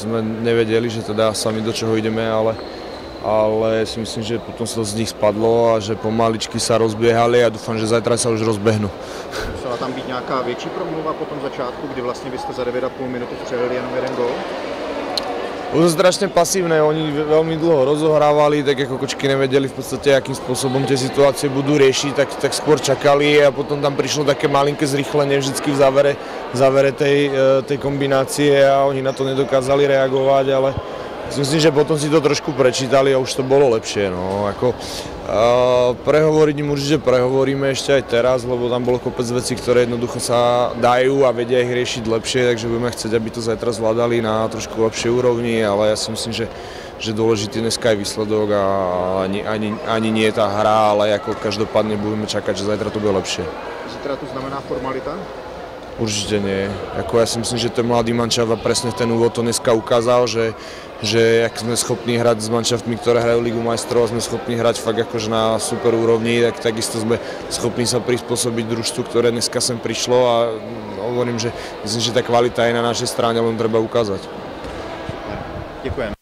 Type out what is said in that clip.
sme nevedeli, že teda sami do čoho ideme, ale si myslím, že potom sa to z nich spadlo a že pomaličky sa rozbiehali a dúfam, že zajtra sa už rozbehnú. Musela tam být nějaká větší promluva po tom začátku, kdy vlastně vy jste za 9,5 minuty střelili jenom jeden gól? Bolo strašne pasívne, oni veľmi dlho rozohrávali, tak ako kočky nevedeli v podstate, akým spôsobom tie situácie budú riešiť, tak skôr čakali a potom tam prišlo také malinké zrýchlenie vždycky v závere tej kombinácie a oni na to nedokázali reagovať, ale myslím, že potom si to trošku prečítali a už to bolo lepšie. No. Prehovoriť im určite prehovoríme ešte aj teraz, lebo tam bolo kopec vecí, ktoré jednoducho sa dajú a vedia ich riešiť lepšie, takže budeme chcieť, aby to zajtra zvládali na trošku lepšej úrovni, ale ja si myslím, že dôležitý dneska je výsledok a ani nie je tá hra, ale ako každopádne budeme čakať, že zajtra to bude lepšie. Zítra to znamená formalita? Určite nie. Ja si myslím, že ten mladý mančaft a presne ten úvod to dneska ukázal, že ak sme schopní hrať s manšaftmi, ktoré hrajú Ligu majstrov a sme schopní hrať fakt akože na super úrovni, tak takisto sme schopní sa prispôsobiť družstvu, ktoré dneska sem prišlo a hovorím, že myslím, že tá kvalita je na našej strane, len treba ukázať. Ďakujem.